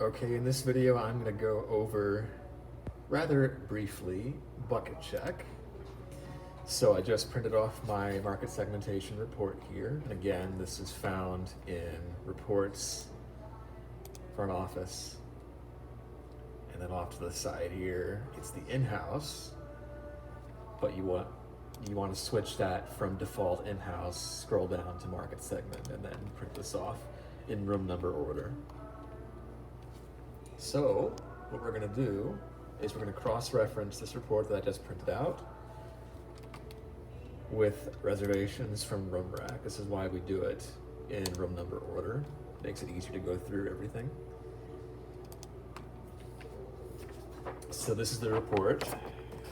Okay, in this video I'm going to go over, rather briefly, bucket check. So I just printed off my market segmentation report here. And again, this is found in reports, front office, and then off to the side here, it's the in-house, but you want to switch that from default in-house, scroll down to market segment, and then print this off in room number order. So what we're going to do is we're going to cross-reference this report that I just printed out with reservations from room rack. This is why we do it in room number order. Makes it easier to go through everything. So this is the report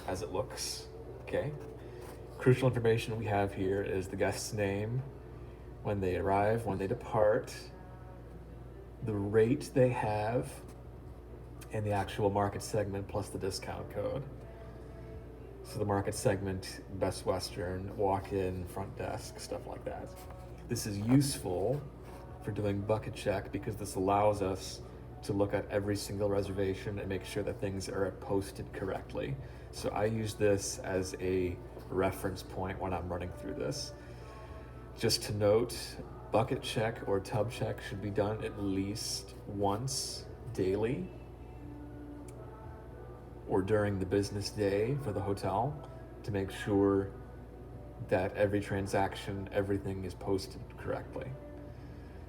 as it looks, okay? Crucial information we have here is the guest's name, when they arrive, when they depart, the rate they have, and the actual market segment plus the discount code. So the market segment, Best Western, walk-in, front desk, stuff like that. This is useful for doing bucket check because this allows us to look at every single reservation and make sure that things are posted correctly. So I use this as a reference point when I'm running through this. Just to note, bucket check or tub check should be done at least once daily or during the business day for the hotel to make sure that every transaction, everything is posted correctly.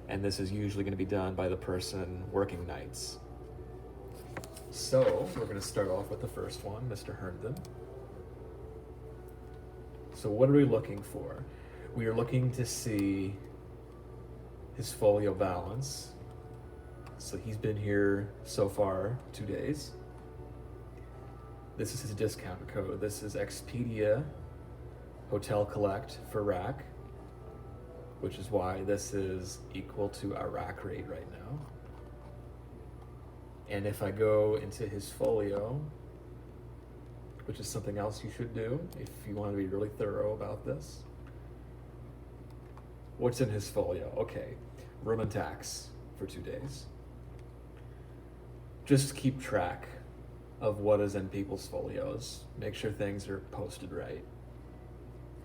And this is usually going to be done by the person working nights. So we're going to start off with the first one, Mr. Herndon. So what are we looking for? We are looking to see his folio balance. So he's been here so far 2 days. This is his discount code. This is Expedia Hotel Collect for rack, which is why this is equal to our rack rate right now. And if I go into his folio, which is something else you should do if you want to be really thorough about this. What's in his folio? Okay, room and tax for 2 days. Just keep track of what is in people's folios. Make sure things are posted right.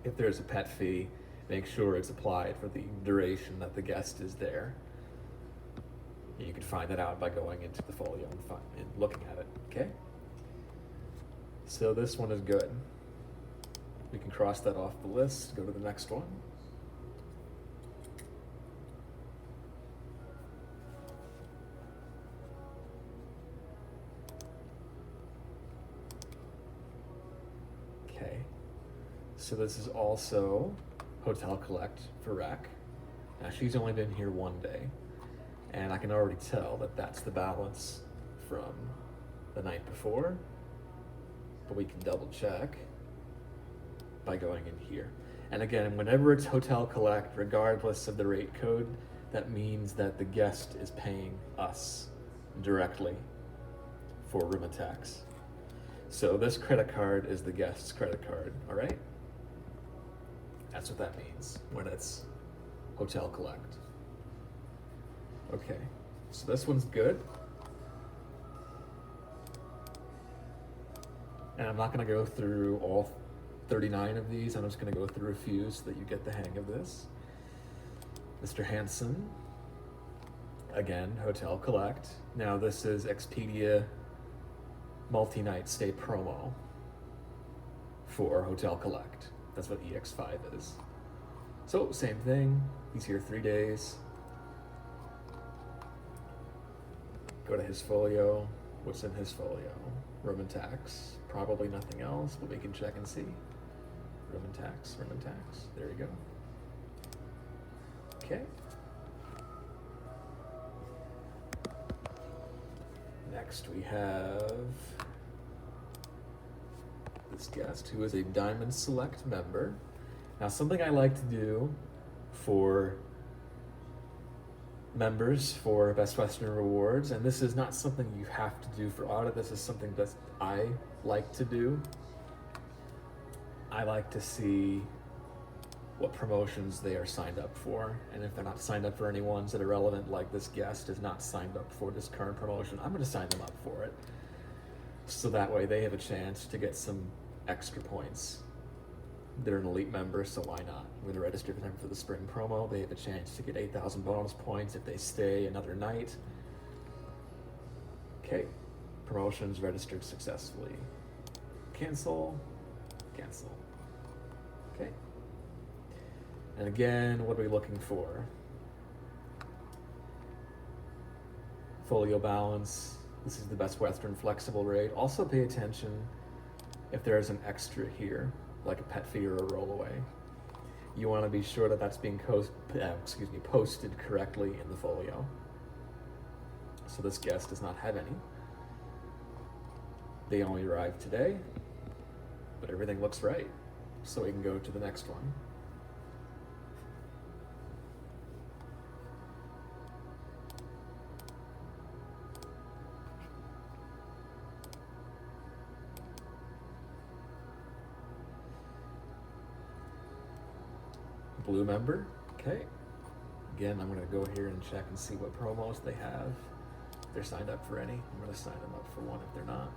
If there's a pet fee, make sure it's applied for the duration that the guest is there. You can find that out by going into the folio and looking at it, okay? So this one is good. We can cross that off the list, go to the next one. Okay, so this is also Hotel Collect for rack. Now she's only been here 1 day, and I can already tell that that's the balance from the night before, but we can double check by going in here. And again, whenever it's Hotel Collect, regardless of the rate code, that means that the guest is paying us directly for room and tax. So this credit card is the guest's credit card, all right? That's what that means when it's Hotel Collect. Okay, so this one's good. And I'm not gonna go through all 39 of these. I'm just gonna go through a few so that you get the hang of this. Mr. Hansen, again, Hotel Collect. Now this is Expedia multi-night stay promo for Hotel Collect. That's what EX5 is. So same thing, he's here 3 days. Go to his folio. What's in his folio? Room and tax, probably nothing else, but we can check and see. Room and tax, there you go. Okay. Next we have this guest who is a Diamond Select member. Now something I like to do for members for Best Western Rewards, and this is not something you have to do for audit, this is something that I like to do. I like to see what promotions they are signed up for. And if they're not signed up for any ones that are relevant, like this guest is not signed up for this current promotion, I'm going to sign them up for it. So that way they have a chance to get some extra points. They're an elite member, so why not? We're going to register for them for the spring promo. They have a chance to get 8,000 bonus points if they stay another night. Okay, promotions registered successfully. Cancel, cancel. Okay. And again, what are we looking for? Folio balance. This is the Best Western flexible rate. Also pay attention if there's an extra here, like a pet fee or a rollaway. You want to be sure that that's being posted correctly in the folio. So this guest does not have any. They only arrived today, but everything looks right. So we can go to the next one. Blue member, okay. Again, I'm going to go here and check and see what promos they have. If they're signed up for any, I'm going to sign them up for one if they're not.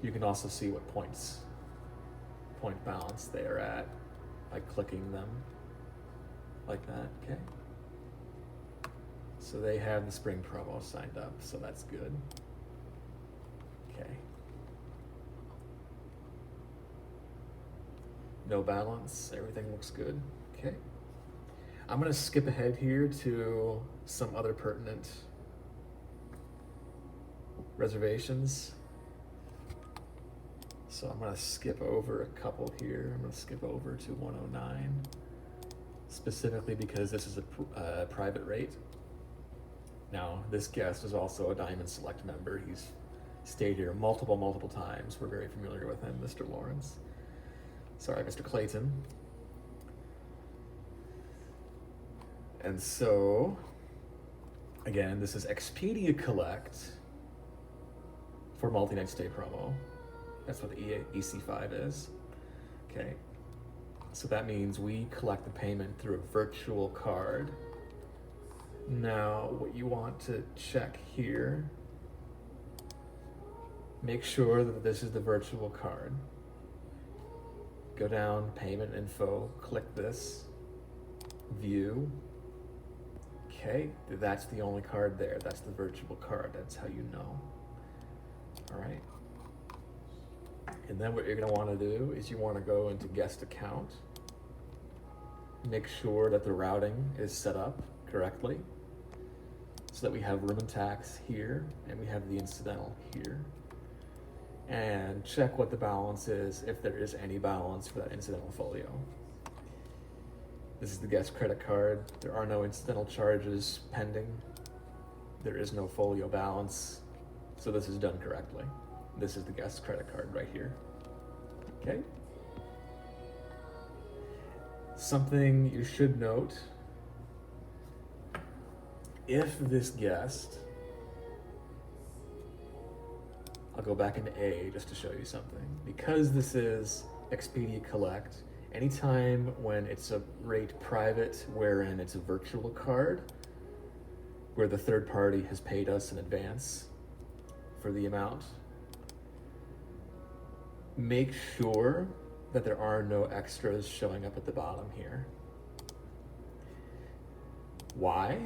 You can also see what point balance they are at by clicking them like that, okay. So they have the spring promo signed up, so that's good. Okay. No balance, everything looks good. Okay. I'm going to skip ahead here to some other pertinent reservations. So I'm going to skip over a couple here. I'm going to skip over to 109, specifically because this is a private rate. Now, this guest is also a Diamond Select member. He's stayed here multiple times. We're very familiar with him, Mr. Lawrence. Sorry, Mr. Clayton. And so, again, this is Expedia Collect for multi-night stay promo. That's what the EC5 is. Okay. So that means we collect the payment through a virtual card. Now, what you want to check here, make sure that this is the virtual card. Go down, payment info, click this, view. Okay, that's the only card there. That's the virtual card. That's how you know. All right. And then what you're going to want to do is you want to go into guest account. Make sure that the routing is set up correctly so that we have room and tax here and we have the incidental here. And check what the balance is, if there is any balance for that incidental folio. This is the guest credit card. There are no incidental charges pending. There is no folio balance, so this is done correctly. This is the guest credit card right here. Okay? Something you should note, if this guest, I'll go back into A just to show you something. Because this is Expedia Collect, anytime when it's a rate private wherein it's a virtual card, where the third party has paid us in advance for the amount, make sure that there are no extras showing up at the bottom here. Why?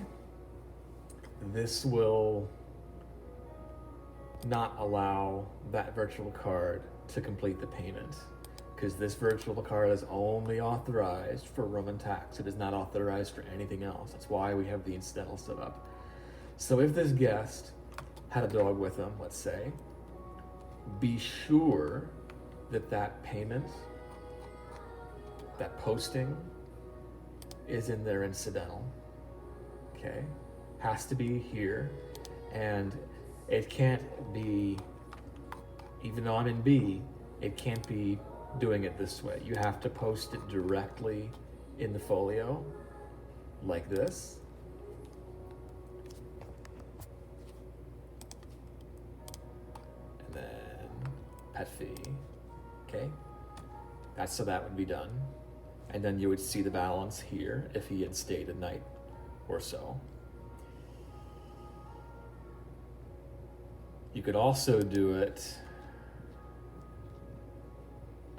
This will not allow that virtual card to complete the payment, because this virtual card is only authorized for room and tax. It is not authorized for anything else. That's why we have the incidental set up. So if this guest had a dog with them, let's say, be sure that that payment, that posting, is in their incidental. Okay? Has to be here, and it can't be, even though I'm in B, it can't be doing it this way. You have to post it directly in the folio, like this. And then pet fee, okay? That's so that would be done. and then you would see the balance here if he had stayed a night or so. You could also do it,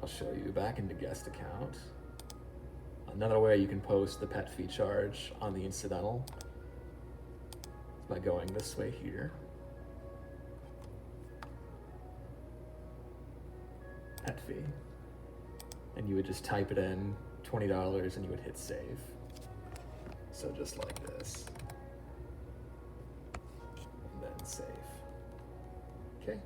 I'll show you, back into guest account. Another way you can post the pet fee charge on the incidental is by going this way here. Pet fee. And you would just type it in, $20, and you would hit save. So just like this. And then save. Okay.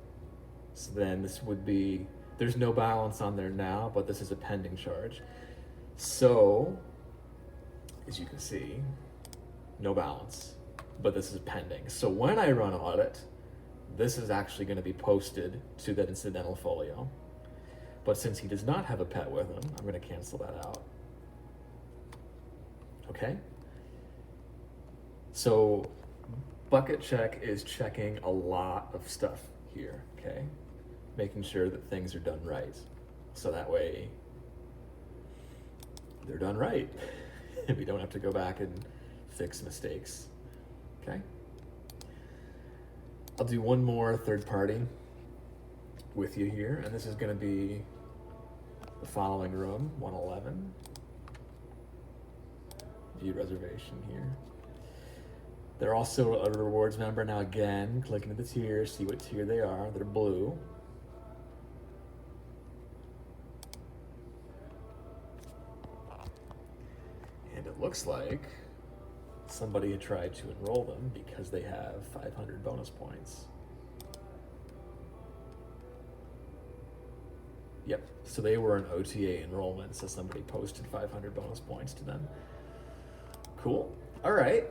So then this would be, there's no balance on there now, but this is a pending charge. So, as you can see, no balance, but this is pending. So when I run audit, this is actually going to be posted to that incidental folio. But since he does not have a pet with him, I'm going to cancel that out. Okay? So bucket check is checking a lot of stuff here, okay? Making sure that things are done right. So that way they're done right. We don't have to go back and fix mistakes, okay? I'll do one more third party with you here, and this is going to be the following room, 111. View reservation here. They're also a rewards member. Now again, click into the tiers, see what tier they are. They're blue. And it looks like somebody had tried to enroll them because they have 500 bonus points. Yep, so they were an OTA enrollment, so somebody posted 500 bonus points to them. Cool, all right.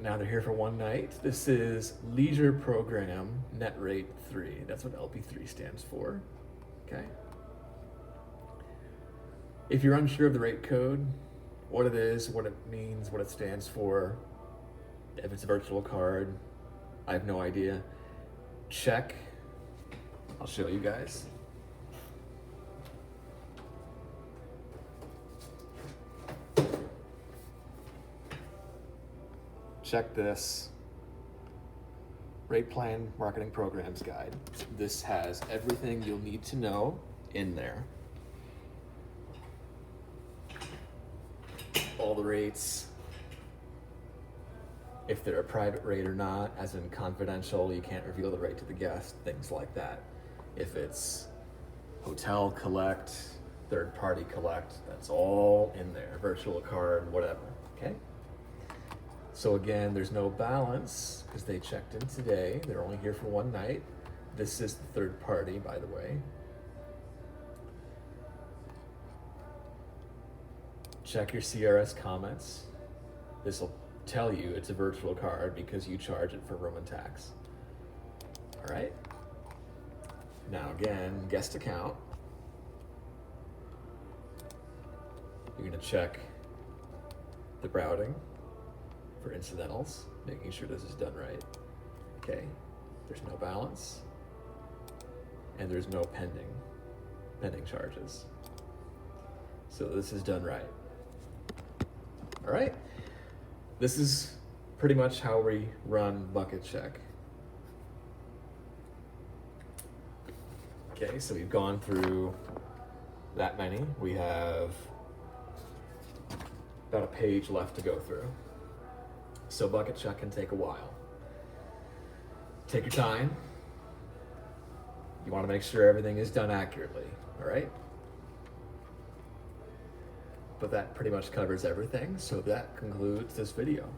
Now they're here for one night. This is Leisure Program Net Rate 3. That's what LP3 stands for, okay? If you're unsure of the rate code, what it is, what it means, what it stands for, if it's a virtual card, I have no idea. Check. I'll show you guys. Check this rate plan marketing programs guide. This has everything you'll need to know in there. All the rates, if they're a private rate or not, as in confidential, you can't reveal the rate to the guest, things like that. If it's hotel collect, third party collect, that's all in there, virtual card, whatever, okay? So again, there's no balance because they checked in today. They're only here for one night. This is the third party, by the way. Check your CRS comments. This will tell you it's a virtual card because you charge it for room and tax. All right. Now again, guest account. You're gonna check the routing for incidentals, making sure this is done right. Okay, there's no balance and there's no pending charges. So this is done right. All right, this is pretty much how we run bucket check. Okay, so we've gone through that many. We have about a page left to go through. So bucket check can take a while. Take your time. You want to make sure everything is done accurately, all right? But that pretty much covers everything, so that concludes this video.